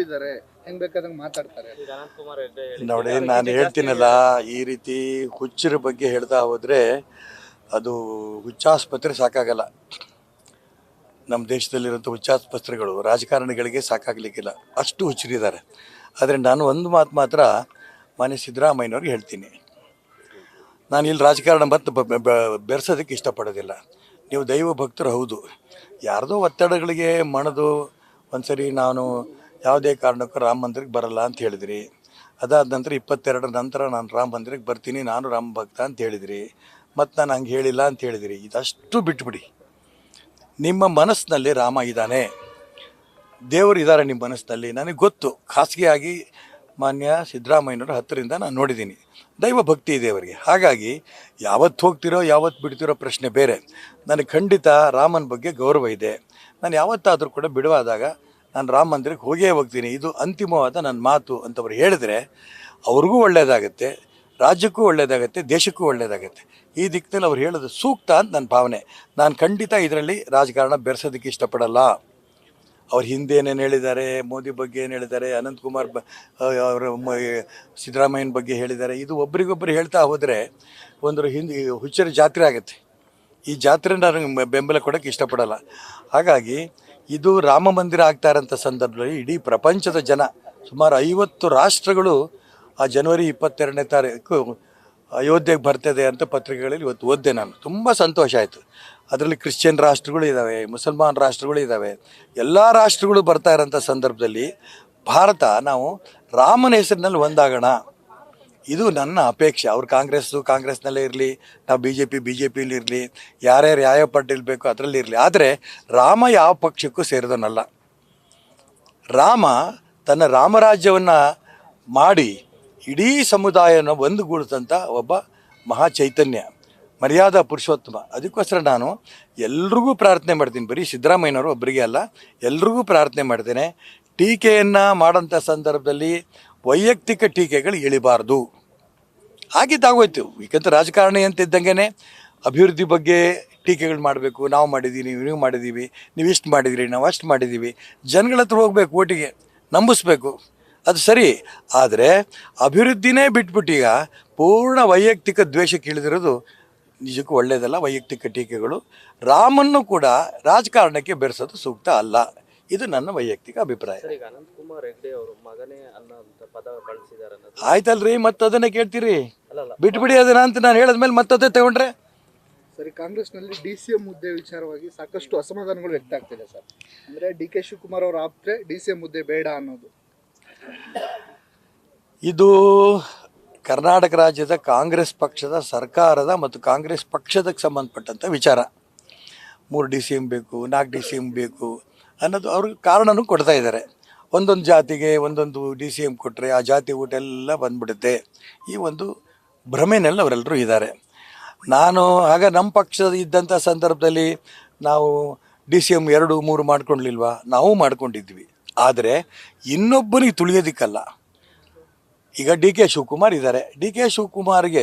ಇದ್ದಾರೆ, ಹೆಂಗ್ ಬೇಕಾದಂಗೆ ಮಾತಾಡ್ತಾರೆ. ನೋಡಿ, ನಾನು ಹೇಳ್ತೀನಲ್ಲ, ಈ ರೀತಿ ಹುಚ್ಚರ ಬಗ್ಗೆ ಹೇಳ್ತಾ ಹೋದರೆ ಅದು ಹುಚ್ಚಾಸ್ಪತ್ರೆ ಸಾಕಾಗಲ್ಲ. ನಮ್ಮ ದೇಶದಲ್ಲಿರುವಂಥ ಹುಚ್ಚಾಸ್ಪತ್ರೆಗಳು ರಾಜಕಾರಣಿಗಳಿಗೆ ಸಾಕಾಗಲಿಕ್ಕಿಲ್ಲ, ಅಷ್ಟು ಹುಚ್ಚರಿದ್ದಾರೆ. ಆದರೆ ನಾನು ಒಂದು ಮಾತು ಮಾತ್ರ ಮಾನ್ಯ ಸಿದ್ದರಾಮಯ್ಯನವ್ರಿಗೆ ಹೇಳ್ತೀನಿ. ನಾನು ಇಲ್ಲಿ ರಾಜಕಾರಣ ಮತ್ತು ಬೆರೆಸೋದಕ್ಕೆ ಇಷ್ಟಪಡೋದಿಲ್ಲ. ನೀವು ದೈವ ಭಕ್ತರು ಹೌದು, ಯಾರ್ದೋ ಒತ್ತಡಗಳಿಗೆ ಮಣಿದು ಒಂದು ಸರಿ ನಾನು ಯಾವುದೇ ಕಾರಣಕ್ಕೂ ರಾಮ ಮಂದಿರಕ್ಕೆ ಬರಲ್ಲ ಅಂತ ಹೇಳಿದ್ರಿ. ಅದಾದ ನಂತರ 22 ನಂತರ ನಾನು ರಾಮ ಮಂದಿರಕ್ಕೆ ಬರ್ತೀನಿ, ನಾನು ರಾಮ ಭಕ್ತ ಅಂತ ಹೇಳಿದ್ರಿ. ಮತ್ತು ನಾನು ಹಂಗೆ ಹೇಳಿಲ್ಲ ಅಂತ ಹೇಳಿದಿರಿ. ಇದಷ್ಟು ಬಿಟ್ಬಿಡಿ. ನಿಮ್ಮ ಮನಸ್ಸಿನಲ್ಲಿ ರಾಮ ಇದ್ದಾನೆ, ದೇವರು ಇದ್ದಾರೆ ನಿಮ್ಮ ಮನಸ್ಸಿನಲ್ಲಿ. ನನಗೆ ಗೊತ್ತು, ಖಾಸಗಿಯಾಗಿ ಮಾನ್ಯ ಸಿದ್ದರಾಮಯ್ಯನವ್ರ ಹತ್ತಿರದಿಂದ ನಾನು ನೋಡಿದ್ದೀನಿ. ದೈವ ಭಕ್ತಿ ಇದೆ ಅವರಿಗೆ. ಹಾಗಾಗಿ ಯಾವತ್ತು ಹೋಗ್ತಿರೋ ಯಾವತ್ತು ಬಿಡ್ತಿರೋ ಪ್ರಶ್ನೆ ಬೇರೆ. ನನಗೆ ಖಂಡಿತ ರಾಮನ ಬಗ್ಗೆ ಗೌರವ ಇದೆ. ನಾನು ಯಾವತ್ತಾದರೂ ಕೂಡ ಬಿಡುವಾದಾಗ ನಾನು ರಾಮ ಮಂದಿರಕ್ಕೆ ಹೋಗೇ ಹೋಗ್ತೀನಿ, ಇದು ಅಂತಿಮವಾದ ನನ್ನ ಮಾತು ಅಂತವ್ರು ಹೇಳಿದ್ರೆ ಅವ್ರಿಗೂ ಒಳ್ಳೆಯದಾಗತ್ತೆ, ರಾಜ್ಯಕ್ಕೂ ಒಳ್ಳೆಯದಾಗತ್ತೆ, ದೇಶಕ್ಕೂ ಒಳ್ಳೆಯದಾಗತ್ತೆ. ಈ ದಿಕ್ಕಿನಲ್ಲಿ ಅವ್ರು ಹೇಳೋದು ಸೂಕ್ತ ಅಂತ ನನ್ನ ಭಾವನೆ. ನಾನು ಖಂಡಿತ ಇದರಲ್ಲಿ ರಾಜಕಾರಣ ಬೆರೆಸೋದಕ್ಕೆ ಇಷ್ಟಪಡಲ್ಲ. ಅವ್ರು ಹಿಂದೆ ಏನೇನು ಹೇಳಿದ್ದಾರೆ, ಮೋದಿ ಬಗ್ಗೆ ಏನು ಹೇಳಿದ್ದಾರೆ, ಅನಂತಕುಮಾರ್ ಅವರ ಸಿದ್ದರಾಮಯ್ಯನ ಬಗ್ಗೆ ಹೇಳಿದ್ದಾರೆ. ಇದು ಒಬ್ರಿಗೊಬ್ಬರು ಹೇಳ್ತಾ ಹೋದರೆ ಒಂದು ಹಿಂದೆ ಹುಚ್ಚರ ಜಾತ್ರೆ ಆಗುತ್ತೆ. ಈ ಜಾತ್ರೆ ನಾನು ಬೆಂಬಲ ಕೊಡೋಕ್ಕೆ ಇಷ್ಟಪಡಲ್ಲ. ಹಾಗಾಗಿ ಇದು ರಾಮ ಮಂದಿರ ಆಗ್ತಾ ಇರೋಂಥ ಸಂದರ್ಭದಲ್ಲಿ ಇಡೀ ಪ್ರಪಂಚದ ಜನ, ಸುಮಾರು 50 ರಾಷ್ಟ್ರಗಳು ಆ ಜನವರಿ 22ನೇ ತಾರೀಕು ಅಯೋಧ್ಯೆಗೆ ಬರ್ತದೆ ಅಂತ ಪತ್ರಿಕೆಗಳಲ್ಲಿ ಇವತ್ತು ಓದಿದೆ ನಾನು. ತುಂಬ ಸಂತೋಷ ಆಯಿತು. ಅದರಲ್ಲಿ ಕ್ರಿಶ್ಚಿಯನ್ ರಾಷ್ಟ್ರಗಳು ಇದ್ದಾವೆ, ಮುಸಲ್ಮಾನ್ ರಾಷ್ಟ್ರಗಳು ಇದ್ದಾವೆ, ಎಲ್ಲ ರಾಷ್ಟ್ರಗಳು ಬರ್ತಾ ಇರೋಂಥ ಸಂದರ್ಭದಲ್ಲಿ ಭಾರತ ನಾವು ರಾಮನ ಹೆಸರಿನಲ್ಲಿ ಒಂದಾಗೋಣ, ಇದು ನನ್ನ ಅಪೇಕ್ಷೆ. ಅವ್ರು ಕಾಂಗ್ರೆಸ್ನಲ್ಲೇ ಇರಲಿ, ನಾವು ಬಿ ಜೆ ಪಿಲಿ ಇರಲಿ, ಯಾರ್ಯಾರು ಯಾವ ಪಾರ್ಟಿಲಿ ಬೇಕು ಅದರಲ್ಲಿ ಇರಲಿ. ಆದರೆ ರಾಮ ಯಾವ ಪಕ್ಷಕ್ಕೂ ಸೇರಿದನಲ್ಲ. ರಾಮ ತನ್ನ ರಾಮರಾಜ್ಯವನ್ನು ಮಾಡಿ ಇಡೀ ಸಮುದಾಯನ ಒಂದುಗೂಡಿಸಂಥ ಒಬ್ಬ ಮಹಾ ಚೈತನ್ಯ, ಮರ್ಯಾದಾ ಪುರುಷೋತ್ತಮ. ಅದಕ್ಕೋಸ್ಕರ ನಾನು ಎಲ್ರಿಗೂ ಪ್ರಾರ್ಥನೆ ಮಾಡ್ತೀನಿ, ಬರೀ ಸಿದ್ದರಾಮಯ್ಯನವರು ಒಬ್ಬರಿಗೆ ಅಲ್ಲ, ಎಲ್ರಿಗೂ ಪ್ರಾರ್ಥನೆ ಮಾಡ್ತೇನೆ. ಟೀಕೆಯನ್ನು ಮಾಡೋಂಥ ಸಂದರ್ಭದಲ್ಲಿ ವೈಯಕ್ತಿಕ ಟೀಕೆಗಳು ಇಳಿಬಾರ್ದು. ಆಗಿದ್ದಾಗೋಯ್ತು. ಏಕೆಂತ ರಾಜಕಾರಣಿ ಅಂತ ಇದ್ದಂಗೆ ಅಭಿವೃದ್ಧಿ ಬಗ್ಗೆ ಟೀಕೆಗಳು ಮಾಡಬೇಕು. ನಾವು ಮಾಡಿದ್ದೀವಿ, ನೀವು ಮಾಡಿದ್ದೀವಿ, ನೀವು ಇಷ್ಟು ಮಾಡಿದಿರಿ, ನಾವು ಅಷ್ಟು ಮಾಡಿದ್ದೀವಿ. ಜನಗಳ ಹತ್ರ ಹೋಗ್ಬೇಕು, ಓಟಿಗೆ ನಂಬಿಸ್ಬೇಕು, ಅದು ಸರಿ. ಆದರೆ ಅಭಿವೃದ್ಧಿನೇ ಬಿಟ್ಬಿಟ್ಟೀಗ ಪೂರ್ಣ ವೈಯಕ್ತಿಕ ದ್ವೇಷಕ್ಕೆ ಇಳಿದಿರೋದು ನಿಜಕ್ಕೂ ಒಳ್ಳೆಯದಲ್ಲ. ವೈಯಕ್ತಿಕ ಟೀಕೆಗಳು ರಾಮನ್ನು ಕೂಡ ರಾಜಕಾರಣಕ್ಕೆ ಬೆರೆಸೋದು ಸೂಕ್ತ ಅಲ್ಲ. ಇದು ನನ್ನ ವೈಯಕ್ತಿಕ ಅಭಿಪ್ರಾಯ. ಅನಂತಕುಮಾರ್ ಹೆಗ್ಡೆ ಅವರು ಮಗನೇ ಅನ್ನೋ ಪದ ಬಳಸಿದ್ದಾರೆ. ಆಯ್ತಲ್ರಿ, ಮತ್ತೆ ಅದನ್ನೇ ಕೇಳ್ತೀರಿ? ಬಿಟ್ಬಿಡಿ ಅದನ್ನ ಅಂತ ನಾನು ಹೇಳಿದ್ಮೇಲೆ ಮತ್ತದೇ ತಗೊಂಡ್ರೆ ಸರಿ. ಕಾಂಗ್ರೆಸ್ನಲ್ಲಿ DCM ಹುದ್ದೆ ವಿಚಾರವಾಗಿ ಸಾಕಷ್ಟು ಅಸಮಾಧಾನಗಳು ವ್ಯಕ್ತ ಆಗ್ತಿದೆ ಸರ್. ಅಂದರೆ DK ಶಿವಕುಮಾರ್ ಅವರು ಆಪ್ತರೆ DCM ಹುದ್ದೆ ಬೇಡ ಅನ್ನೋದು. ಇದು ಕರ್ನಾಟಕ ರಾಜ್ಯದ ಕಾಂಗ್ರೆಸ್ ಪಕ್ಷದ ಸರ್ಕಾರದ ಮತ್ತು ಕಾಂಗ್ರೆಸ್ ಪಕ್ಷದಕ್ಕೆ ಸಂಬಂಧಪಟ್ಟಂಥ ವಿಚಾರ. 3 DCM ಬೇಕು, 4 DCM ಬೇಕು ಅನ್ನೋದು ಅವ್ರಿಗೆ ಕಾರಣನೂ ಕೊಡ್ತಾ ಇದ್ದಾರೆ. ಒಂದೊಂದು ಜಾತಿಗೆ ಒಂದೊಂದು DCM ಕೊಟ್ಟರೆ ಆ ಜಾತಿ ಊಟ ಎಲ್ಲ ಬಂದ್ಬಿಡುತ್ತೆ, ಈ ಒಂದು ಭ್ರಮೆನೆಲ್ಲ ಅವರೆಲ್ಲರೂ ಇದ್ದಾರೆ. ನಾನು ಆಗ ನಮ್ಮ ಪಕ್ಷದ ಇದ್ದಂಥ ಸಂದರ್ಭದಲ್ಲಿ ನಾವು DCM 2, 3 ಮಾಡ್ಕೊಳ್ಲಿಲ್ವಾ? ನಾವು ಮಾಡ್ಕೊಂಡಿದ್ವಿ. ಆದರೆ ಇನ್ನೊಬ್ಬನಿಗೆ ತುಳಿಯೋದಕ್ಕಲ್ಲ. ಈಗ DK ಶಿವಕುಮಾರ್ ಇದ್ದಾರೆ. DK ಶಿವಕುಮಾರ್ಗೆ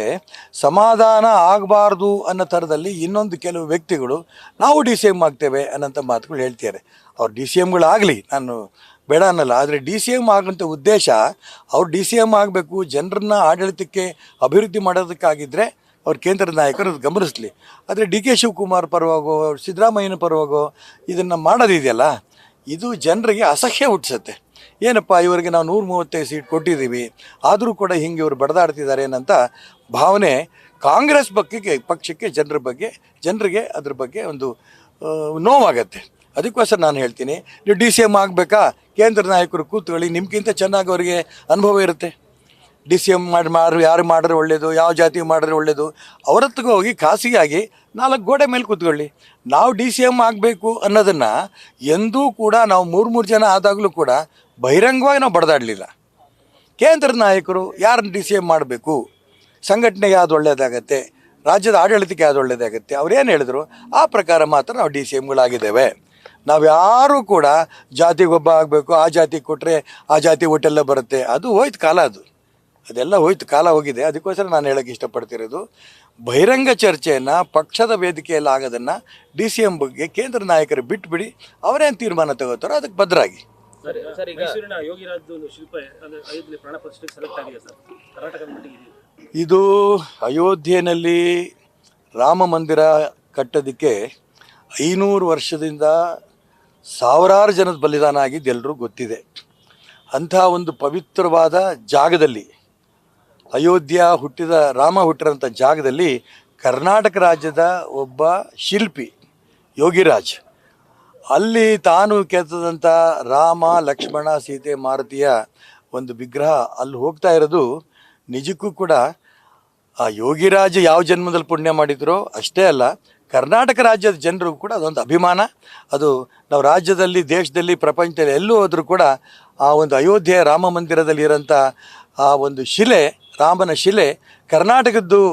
ಸಮಾಧಾನ ಆಗಬಾರ್ದು ಅನ್ನೋ ಥರದಲ್ಲಿ ಇನ್ನೊಂದು ಕೆಲವು ವ್ಯಕ್ತಿಗಳು ನಾವು DCM ಆಗ್ತೇವೆ ಅನ್ನೋಂಥ ಮಾತುಗಳು ಹೇಳ್ತಿದ್ದಾರೆ. ಅವ್ರು DCMಗಳಾಗಲಿ, ನಾನು ಬೇಡ ಅನ್ನಲ್ಲ. ಆದರೆ DCM ಆಗೋಂಥ ಉದ್ದೇಶ ಅವ್ರು DCM ಆಗಬೇಕು, ಜನರನ್ನ ಆಡಳಿತಕ್ಕೆ ಅಭಿವೃದ್ಧಿ ಮಾಡೋದಕ್ಕಾಗಿದ್ದರೆ ಅವ್ರ ಕೇಂದ್ರದ ನಾಯಕರು ಅದು ಗಮನಿಸಲಿ. ಆದರೆ DK ಶಿವಕುಮಾರ್ ಪರವಾಗೋ ಸಿದ್ದರಾಮಯ್ಯನ ಪರವಾಗೋ ಇದನ್ನು ಮಾಡೋದಿದೆಯಲ್ಲ, ಇದು ಜನರಿಗೆ ಅಸಹ್ಯ ಹುಟ್ಟಿಸುತ್ತೆ. ಏನಪ್ಪ, ಇವರಿಗೆ ನಾವು 135 ಸೀಟ್ ಕೊಟ್ಟಿದ್ದೀವಿ, ಆದರೂ ಕೂಡ ಹಿಂಗೆ ಇವರು ಬಡದಾಡ್ತಿದ್ದಾರೆ ಅನ್ನೋಂಥ ಭಾವನೆ ಕಾಂಗ್ರೆಸ್ ಪಕ್ಷಕ್ಕೆ ಜನರಿಗೆ ಅದ್ರ ಬಗ್ಗೆ ಒಂದು ನೋವಾಗತ್ತೆ. ಅದಕ್ಕೋಸ್ಕರ ನಾನು ಹೇಳ್ತೀನಿ, ನೀವು DCM ಆಗಬೇಕಾ, ಕೇಂದ್ರ ನಾಯಕರು ಕೂತ್ಕೊಳ್ಳಿ, ನಿಮ್ಗಿಂತ ಚೆನ್ನಾಗಿ ಅವರಿಗೆ ಅನುಭವ ಇರುತ್ತೆ. DCM ಯಾರು ಮಾಡಿದ್ರೆ ಒಳ್ಳೆಯದು, ಯಾವ ಜಾತಿ ಮಾಡಿದ್ರೆ ಒಳ್ಳೆಯದು, ಅವ್ರ ಹತ್ತಿಗೆ ಹೋಗಿ ಖಾಸಗಿಯಾಗಿ 4 ಗೋಡೆ ಮೇಲೆ ಕೂತ್ಕೊಳ್ಳಿ. ನಾವು DCM ಆಗಬೇಕು ಅನ್ನೋದನ್ನು ಎಂದೂ ಕೂಡ ನಾವು 3 ಜನ ಆದಾಗಲೂ ಕೂಡ ಬಹಿರಂಗವಾಗಿ ನಾವು ಬಡದಾಡಲಿಲ್ಲ. ಕೇಂದ್ರದ ನಾಯಕರು ಯಾರನ್ನು DCM ಮಾಡಬೇಕು, ಸಂಘಟನೆಗೆ ಯಾವ್ದು ಒಳ್ಳೆಯದಾಗತ್ತೆ, ರಾಜ್ಯದ ಆಡಳಿತಕ್ಕೆ ಯಾವ್ದು ಒಳ್ಳೆಯದಾಗತ್ತೆ, ಅವ್ರೇನು ಹೇಳಿದ್ರು ಆ ಪ್ರಕಾರ ಮಾತ್ರ ನಾವು DCMಗಳಾಗಿದ್ದೇವೆ. ನಾವು ಯಾರೂ ಕೂಡ ಜಾತಿಗೊಬ್ಬ ಆಗಬೇಕು, ಆ ಜಾತಿಗೆ ಕೊಟ್ಟರೆ ಆ ಜಾತಿ ಓಟೆಲ್ಲ ಬರುತ್ತೆ, ಅದು ಹೋಯ್ತು ಕಾಲ, ಅದೆಲ್ಲ ಹೋಯ್ತು, ಕಾಲ ಹೋಗಿದೆ. ಅದಕ್ಕೋಸ್ಕರ ನಾನು ಹೇಳೋಕ್ಕೆ ಇಷ್ಟಪಡ್ತಿರೋದು, ಬಹಿರಂಗ ಚರ್ಚೆಯನ್ನು ಪಕ್ಷದ ವೇದಿಕೆಯಲ್ಲಿ ಆಗೋದನ್ನು DCM ಬಗ್ಗೆ ಕೇಂದ್ರ ನಾಯಕರು ಬಿಟ್ಟುಬಿಡಿ, ಅವರೇನು ತೀರ್ಮಾನ ತಗೋತಾರೋ ಅದಕ್ಕೆ ಬದ್ಧರಾಗಿ. ಸರ್ ಈಗ ಮೈಸೂರಿನ ಯೋಗಿರಾಜ್ ಒಂದು ಶಿಲ್ಪ ಅಂದ್ರೆ ಅಯೋಧ್ಯೆ ಪ್ರಾಣ ಪ್ರತಿಷ್ಠೆಗೆ ಸೆಲೆಕ್ಟ್ ಆಗಿದೆ ಸರ್, ಕರ್ನಾಟಕದ ಮಟ್ಟಿಗೆ ಇದೆ. ಇದು ಅಯೋಧ್ಯೆಯಲ್ಲಿ ರಾಮ ಮಂದಿರ ಕಟ್ಟೋದಕ್ಕೆ 500 ವರ್ಷದಿಂದ ಸಾವಿರಾರು ಜನದ ಬಲಿದಾನ ಆಗಿದ್ದು ಎಲ್ಲರೂ ಗೊತ್ತಿದೆ. ಅಂಥ ಒಂದು ಪವಿತ್ರವಾದ ಜಾಗದಲ್ಲಿ, ಅಯೋಧ್ಯ ಹುಟ್ಟಿದ ರಾಮ ಹುಟ್ಟಿರೋಂಥ ಜಾಗದಲ್ಲಿ ಕರ್ನಾಟಕ ರಾಜ್ಯದ ಒಬ್ಬ ಶಿಲ್ಪಿ ಯೋಗಿರಾಜ್ ಅಲ್ಲಿ ತಾನು ಕೆತ್ತದಂಥ ರಾಮ ಲಕ್ಷ್ಮಣ ಸೀತೆ ಮಾರುತಿಯ ಒಂದು ವಿಗ್ರಹ ಅಲ್ಲಿ ಹೋಗ್ತಾ ಇರೋದು ನಿಜಕ್ಕೂ ಕೂಡ ಆ ಯೋಗಿರಾಜ್ ಯಾವ ಜನ್ಮದಲ್ಲಿ ಪುಣ್ಯ ಮಾಡಿದ್ರೋ ಅಷ್ಟೇ ಅಲ್ಲ, ಕರ್ನಾಟಕ ರಾಜ್ಯದ ಜನರು ಕೂಡ ಅದೊಂದು ಅಭಿಮಾನ. ಅದು ನಾವು ರಾಜ್ಯದಲ್ಲಿ, ದೇಶದಲ್ಲಿ, ಪ್ರಪಂಚದಲ್ಲಿ ಎಲ್ಲೂ ಹೋದರೂ ಕೂಡ ಆ ಒಂದು ಅಯೋಧ್ಯೆ ರಾಮ ಮಂದಿರದಲ್ಲಿ ಇರೋಂಥ ಆ ಒಂದು ಶಿಲೆ, ರಾಮನ ಶಿಲೆ ಕರ್ನಾಟಕದ್ದು,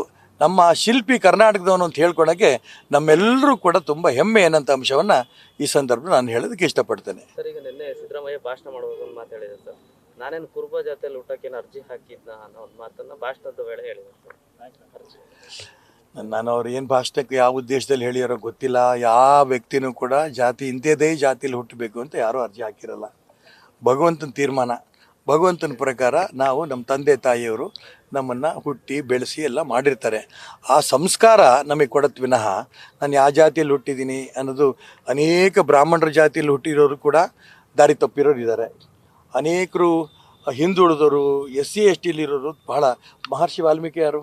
ನಮ್ಮ ಶಿಲ್ಪಿ ಕರ್ನಾಟಕದವನು ಅಂತ ಹೇಳ್ಕೊಳಕ್ಕೆ ನಮ್ಮೆಲ್ಲರೂ ಕೂಡ ತುಂಬ ಹೆಮ್ಮೆ ಏನಂತ ಅಂಶವನ್ನು ಈ ಸಂದರ್ಭ ನಾನು ಹೇಳೋದಕ್ಕೆ ಇಷ್ಟಪಡ್ತೇನೆ. ಸರ್ ಈಗ ನಿನ್ನೆ ಸಿದ್ದರಾಮಯ್ಯ ಭಾಷಣ ಮಾಡುವಾಗ ಒಂದು ಮಾತು ಹೇಳಿದೆ ಸರ್, ನಾನೇನು ಕುರುಬ ಜಾತಿಯಲ್ಲಿ ಊಟಕ್ಕೇನು ಅರ್ಜಿ ಹಾಕಿದ್ನ ಅನ್ನೋ ಒಂದು ಮಾತನ್ನು ಭಾಷಣದ ವೇಳೆ ಹೇಳಿದೆ ಸರ್. ನಾನು ಅವ್ರು ಏನು ಭಾಷಣಕ್ಕೆ ಯಾವ ಉದ್ದೇಶದಲ್ಲಿ ಹೇಳಿರೋ ಗೊತ್ತಿಲ್ಲ. ಯಾವ ವ್ಯಕ್ತಿನೂ ಕೂಡ ಜಾತಿ ಇಂಥದ್ದೇ ಜಾತಿಯಲ್ಲಿ ಹುಟ್ಟಬೇಕು ಅಂತ ಯಾರೂ ಅರ್ಜಿ ಹಾಕಿರಲ್ಲ. ಭಗವಂತನ ತೀರ್ಮಾನ, ಭಗವಂತನ ಪ್ರಕಾರ ನಾವು ನಮ್ಮ ತಂದೆ ತಾಯಿಯವರು ನಮ್ಮನ್ನು ಹುಟ್ಟಿ ಬೆಳೆಸಿ ಎಲ್ಲ ಮಾಡಿರ್ತಾರೆ. ಆ ಸಂಸ್ಕಾರ ನಮಗೆ ಕೊಡತ್ತೆ ವಿನಃ ನಾನು ಯಾವ ಜಾತಿಯಲ್ಲಿ ಹುಟ್ಟಿದ್ದೀನಿ ಅನ್ನೋದು. ಅನೇಕ ಬ್ರಾಹ್ಮಣರ ಜಾತಿಯಲ್ಲಿ ಹುಟ್ಟಿರೋರು ಕೂಡ ದಾರಿ ತಪ್ಪಿರೋರು ಇದ್ದಾರೆ. ಅನೇಕರು ಹಿಂದುಳಿದವರು, SC STಲಿರೋರು ಬಹಳ. ಮಹರ್ಷಿ ವಾಲ್ಮೀಕಿ ಯಾರು?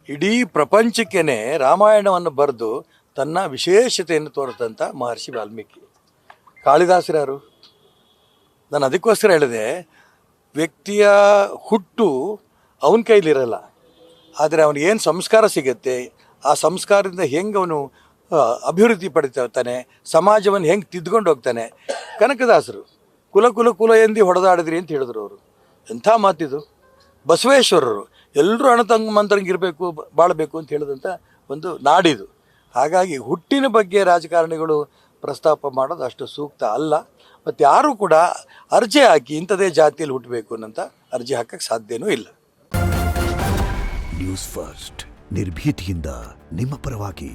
ಇಡೀ ಪ್ರಪಂಚಕ್ಕೇ ರಾಮಾಯಣವನ್ನು ಬರೆದು ತನ್ನ ವಿಶೇಷತೆಯನ್ನು ತೋರಿದಂಥ ಮಹರ್ಷಿ ವಾಲ್ಮೀಕಿ. ಕಾಳಿದಾಸರು ಯಾರು? ನಾನು ಅದಕ್ಕೋಸ್ಕರ ಹೇಳಿದೆ, ವ್ಯಕ್ತಿಯ ಹುಟ್ಟು ಅವನ ಕೈಲಿರಲ್ಲ, ಆದರೆ ಅವನಿಗೇನು ಸಂಸ್ಕಾರ ಸಿಗುತ್ತೆ, ಆ ಸಂಸ್ಕಾರದಿಂದ ಹೆಂಗೆ ಅವನು ಅಭಿವೃದ್ಧಿ ಪಡಿತಾನೆ, ಸಮಾಜವನ್ನು ಹೆಂಗೆ ತಿದ್ದುಕೊಂಡು ಹೋಗ್ತಾನೆ. ಕನಕದಾಸರು ಕುಲ ಕುಲ ಕುಲ ಎಂದಿ ಹೊಡೆದಾಡಿದ್ರಿ ಅಂತ ಹೇಳಿದ್ರು ಅವರು. ಎಂಥ ಮಾತಿದು. ಬಸವೇಶ್ವರರು ಎಲ್ಲರೂ ಅಣತಂಗಮಂತರಂಗಿರಬೇಕು, ಬಾಳಬೇಕು ಅಂತ ಹೇಳಿದಂಥ ಒಂದು ನಾಡಿದು. ಹಾಗಾಗಿ ಹುಟ್ಟಿನ ಬಗ್ಗೆ ರಾಜಕಾರಣಿಗಳು ಪ್ರಸ್ತಾಪ ಮಾಡೋದು ಅಷ್ಟು ಸೂಕ್ತ ಅಲ್ಲ. ಮತ್ತು ಯಾರೂ ಕೂಡ ಅರ್ಜಿ ಹಾಕಿ ಇಂಥದೇ ಜಾತಿಯಲ್ಲಿ ಹುಟ್ಟಬೇಕು ಅನ್ನೋಂಥ ಅರ್ಜಿ ಹಾಕಕ್ಕೆ ಸಾಧ್ಯನೂ ಇಲ್ಲ. ನ್ಯೂಸ್ ಫಸ್ಟ್ ನಿರ್ಭೀತಿಯಿಂದ ನಿಮ್ಮ ಪರವಾಗಿ.